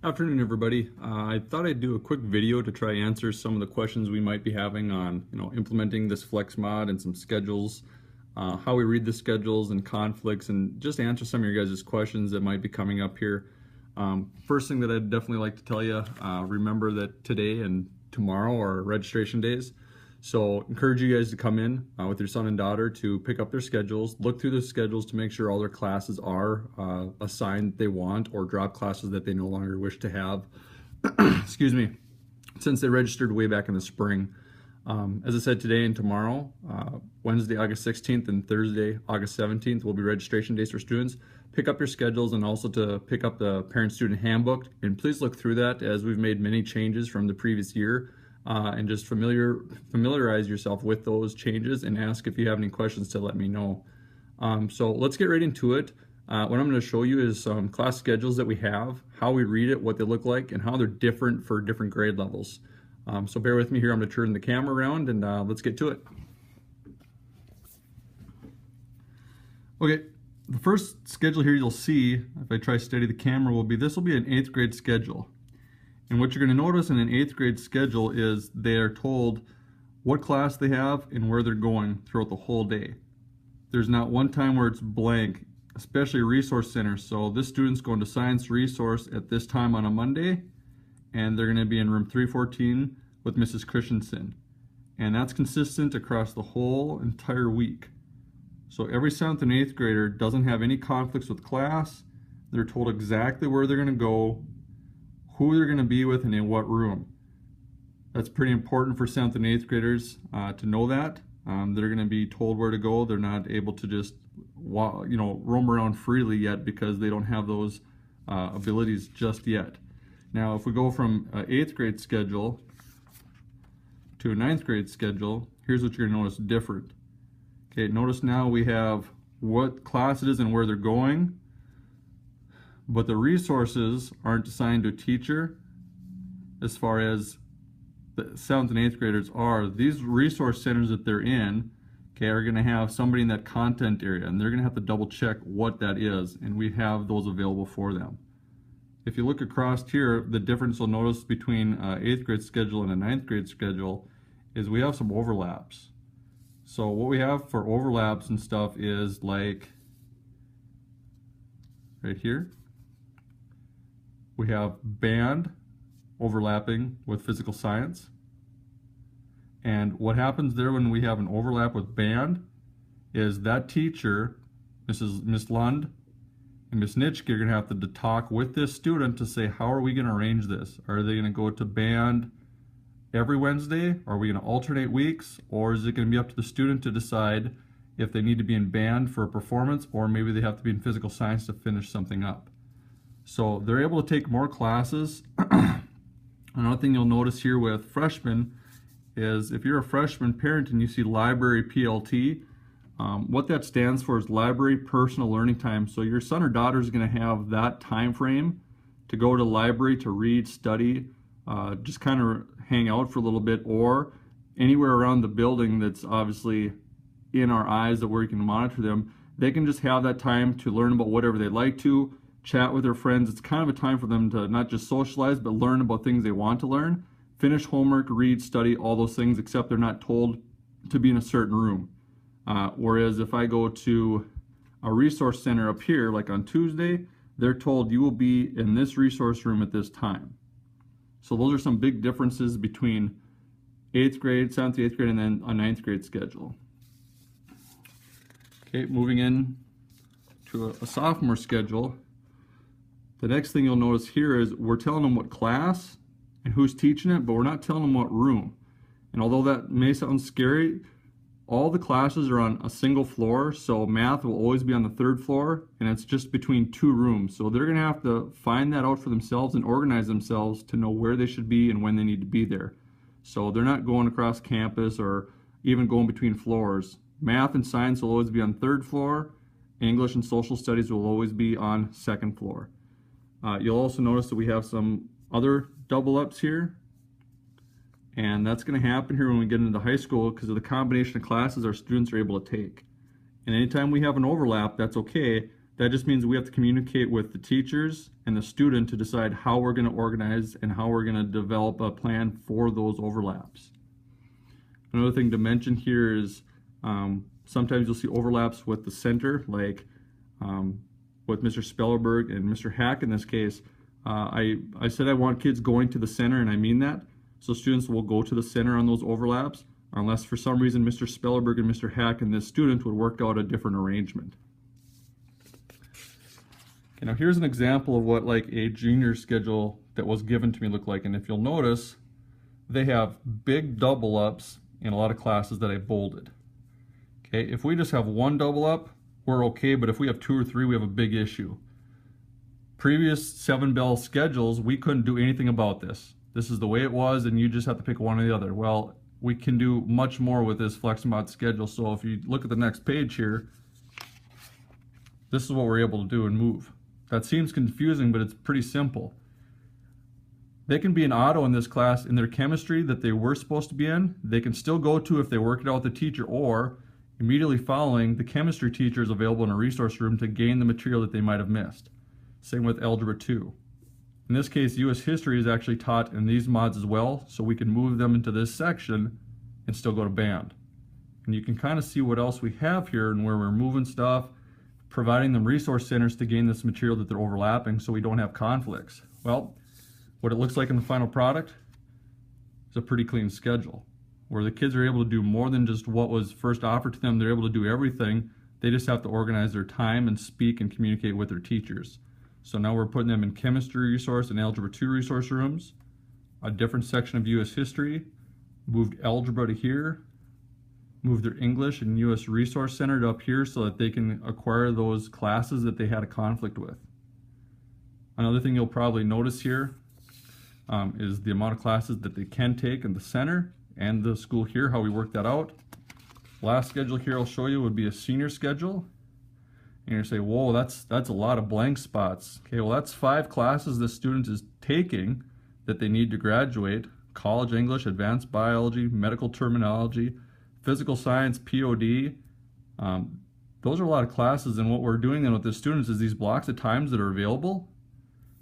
Afternoon, everybody. I thought I'd do a quick video to try answer some of the questions we might be having on, implementing this flex mod and some schedules, how we read the schedules and conflicts, and just answer some of your guys' questions that might be coming up here. First thing that I'd definitely like to tell you, remember that today and tomorrow are registration days. So encourage you guys to come in with your son and daughter to pick up their schedules, look through the schedules to make sure all their classes are assigned that they want, or drop classes that they no longer wish to have. Excuse me, since they registered way back in the spring. As I said, today and tomorrow, Wednesday, August 16th and Thursday, August 17th will be registration days for students. Pick up your schedules and also to pick up the parent-student handbook. And please look through that, as we've made many changes from the previous year. And just familiarize yourself with those changes and ask if you have any questions to let me know. So let's get right into it. What I'm going to show you is some class schedules that we have, how we read it, what they look like, and how they're different for different grade levels. So bear with me here. I'm going to turn the camera around and let's get to it. Okay, the first schedule here you'll see, if I try to steady the camera, this will be an 8th grade schedule. And what you're going to notice in an 8th grade schedule is they are told what class they have and where they're going throughout the whole day. There's not one time where it's blank, especially resource centers. So this student's going to science resource at this time on a Monday, and they're going to be in room 314 with Mrs. Christensen. And that's consistent across the whole entire week. So every 7th and 8th grader doesn't have any conflicts with class. They're told exactly where they're going to go, who they're going to be with, and in what room. That's pretty important for 7th and 8th graders to know that. They're going to be told where to go. They're not able to just roam around freely yet because they don't have those abilities just yet. Now if we go from an 8th grade schedule to a 9th grade schedule, here's what you're going to notice different. Okay, notice now we have what class it is and where they're going, but the resources aren't assigned to a teacher as far as the 7th and 8th graders are. These resource centers that they're in, okay, are going to have somebody in that content area, and they're going to have to double check what that is, and we have those available for them. If you look across here, the difference you'll notice between an 8th grade schedule and a 9th grade schedule is we have some overlaps. So what we have for overlaps and stuff is like right here. We have band overlapping with physical science. And what happens there when we have an overlap with band is that teacher, Miss Lund and Miss Nitschke, are going to have to talk with this student to say, how are we going to arrange this? Are they going to go to band every Wednesday? Are we going to alternate weeks? Or is it going to be up to the student to decide if they need to be in band for a performance, or maybe they have to be in physical science to finish something up? So they're able to take more classes. Another thing you'll notice here with freshmen is if you're a freshman parent and you see library PLT, what that stands for is library personal learning time. So your son or daughter is going to have that time frame to go to library to read, study, just kind of hang out for a little bit, or anywhere around the building that's obviously in our eyes that we can monitor them. They can just have that time to learn about whatever they'd like to, chat with their friends. It's kind of a time for them to not just socialize, but learn about things they want to learn, finish homework, read, study, all those things, except they're not told to be in a certain room. Whereas if I go to a resource center up here, like on Tuesday, they're told you will be in this resource room at this time. So those are some big differences between 8th grade, 7th, 8th grade, and then a 9th grade schedule. Okay, moving in to a sophomore schedule. The next thing you'll notice here is we're telling them what class and who's teaching it, but we're not telling them what room. And although that may sound scary, all the classes are on a single floor, so math will always be on the 3rd floor, and it's just between 2 rooms. So they're going to have to find that out for themselves and organize themselves to know where they should be and when they need to be there. So they're not going across campus or even going between floors. Math and science will always be on 3rd floor. English and social studies will always be on 2nd floor. You'll also notice that we have some other double ups here, and that's going to happen here when we get into high school because of the combination of classes our students are able to take. And anytime we have an overlap, that's okay. That just means we have to communicate with the teachers and the student to decide how we're going to organize and how we're going to develop a plan for those overlaps. Another thing to mention here is sometimes you'll see overlaps with the center, like with Mr. Spellerberg and Mr. Hack in this case. I said I want kids going to the center, and I mean that. So students will go to the center on those overlaps, unless for some reason Mr. Spellerberg and Mr. Hack and this student would work out a different arrangement. Okay, now here's an example of what like a junior schedule that was given to me looked like, and if you'll notice, they have big double ups in a lot of classes that I bolded. Okay, if we just have one double up, we're okay, but if we have 2 or 3, we have a big issue. Previous 7-bell schedules, we couldn't do anything about this. This is the way it was, and you just have to pick one or the other. Well, we can do much more with this FlexMod schedule. So if you look at the next page here, this is what we're able to do and move. That seems confusing, but it's pretty simple. They can be an auto in this class in their chemistry that they were supposed to be in. They can still go to if they work it out with the teacher, or immediately following, the chemistry teacher is available in a resource room to gain the material that they might have missed. Same with Algebra 2. In this case, U.S. history is actually taught in these mods as well, so we can move them into this section and still go to band. And you can kind of see what else we have here and where we're moving stuff, providing them resource centers to gain this material that they're overlapping so we don't have conflicts. Well, what it looks like in the final product is a pretty clean schedule, where the kids are able to do more than just what was first offered to them. They're able to do everything. They just have to organize their time and speak and communicate with their teachers. So now we're putting them in chemistry resource and algebra 2 resource rooms, a different section of U.S. history, moved algebra to here, moved their English and U.S. resource center to up here so that they can acquire those classes that they had a conflict with. Another thing you'll probably notice here is the amount of classes that they can take in the center and the school here, how we work that out. Last schedule here I'll show you would be a senior schedule. And you're going to say, whoa, that's a lot of blank spots. Okay, well that's 5 classes the student is taking that they need to graduate: college English, advanced biology, medical terminology, physical science, POD. Those are a lot of classes, and what we're doing then with the students is these blocks of times that are available,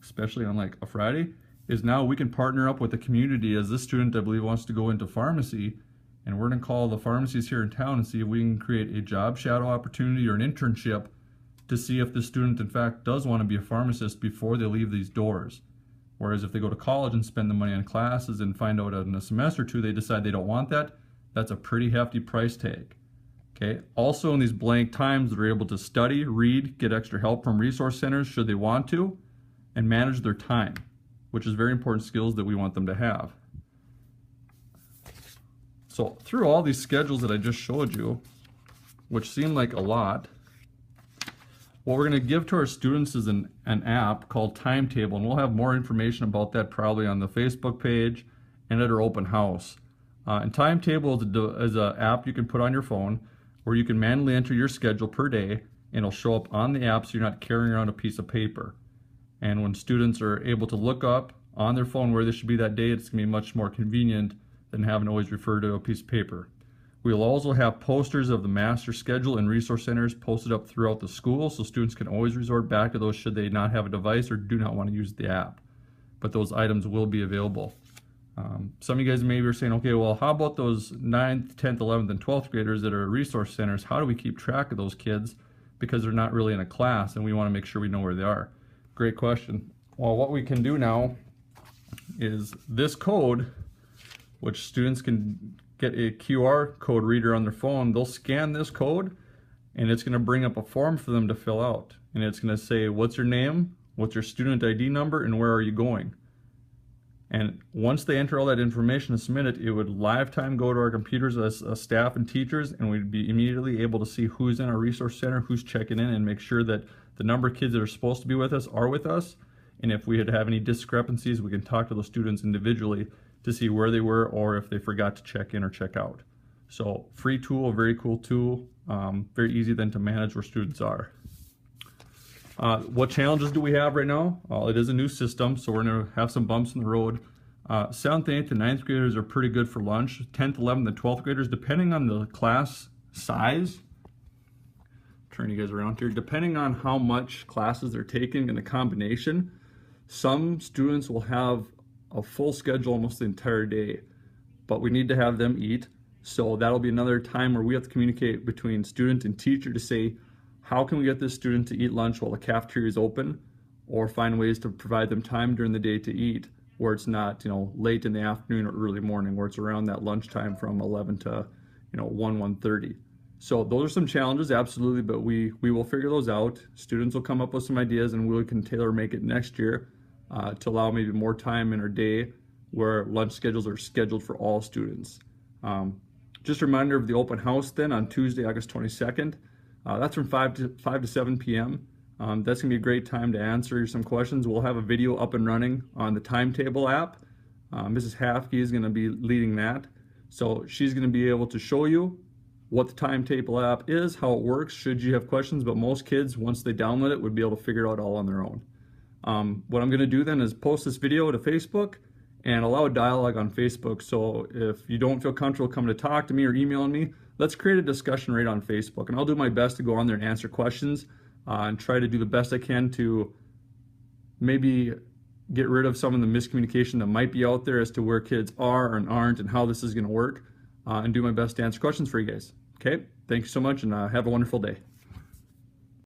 especially on like a Friday, is now we can partner up with the community. As this student, I believe, wants to go into pharmacy, and we're going to call the pharmacies here in town and see if we can create a job shadow opportunity or an internship to see if the student in fact does want to be a pharmacist before they leave these doors. Whereas if they go to college and spend the money on classes and find out in a semester or 2 they decide they don't want that, that's a pretty hefty price tag. Okay. Also in these blank times, they're able to study, read, get extra help from resource centers should they want to, and manage their time, which is very important skills that we want them to have. So through all these schedules that I just showed you, which seem like a lot, what we're going to give to our students is an app called Timetable, and we'll have more information about that probably on the Facebook page and at our open house. And Timetable is an app you can put on your phone where you can manually enter your schedule per day, and it'll show up on the app so you're not carrying around a piece of paper. And when students are able to look up on their phone where they should be that day, it's going to be much more convenient than having to always refer to a piece of paper. We'll also have posters of the master schedule and resource centers posted up throughout the school, so students can always resort back to those should they not have a device or do not want to use the app. But those items will be available. Some of you guys maybe are saying, okay, well, how about those 9th, 10th, 11th, and 12th graders that are resource centers? How do we keep track of those kids? Because they're not really in a class, and we want to make sure we know where they are. Great question. Well, what we can do now is this code, which students can get a QR code reader on their phone. They'll scan this code, and it's going to bring up a form for them to fill out. And it's going to say, what's your name, what's your student ID number, and where are you going? And once they enter all that information and submit it, it would live time go to our computers as staff and teachers, and we'd be immediately able to see who's in our resource center, who's checking in, and make sure that the number of kids that are supposed to be with us are with us. And if we have any discrepancies, we can talk to those students individually to see where they were or if they forgot to check in or check out. So free tool, very cool tool, very easy then to manage where students are. What challenges do we have right now? Well, it is a new system, so we're going to have some bumps in the road. 7th, 8th, and 9th graders are pretty good for lunch. 10th, 11th, and 12th graders, depending on the class size, turn you guys around here. Depending on how much classes they're taking and the combination, some students will have a full schedule almost the entire day, but we need to have them eat. So that'll be another time where we have to communicate between student and teacher to say, how can we get this student to eat lunch while the cafeteria is open, or find ways to provide them time during the day to eat where it's not, late in the afternoon or early morning, where it's around that lunchtime from 11 to, 1:30. So those are some challenges, absolutely, but we will figure those out. Students will come up with some ideas, and we can tailor make it next year to allow maybe more time in our day where lunch schedules are scheduled for all students. Just a reminder of the open house then on Tuesday, August 22nd. That's from 5 to 7 p.m. That's going to be a great time to answer some questions. We'll have a video up and running on the Timetable app. Mrs. Hafke is going to be leading that. So she's going to be able to show you what the Timetable app is, how it works, should you have questions, but most kids, once they download it, would be able to figure it out all on their own. What I'm going to do then is post this video to Facebook and allow a dialogue on Facebook. So if you don't feel comfortable coming to talk to me or emailing me, let's create a discussion right on Facebook. And I'll do my best to go on there and answer questions and try to do the best I can to maybe get rid of some of the miscommunication that might be out there as to where kids are and aren't and how this is going to work, and do my best to answer questions for you guys. Okay, thank you so much, and have a wonderful day.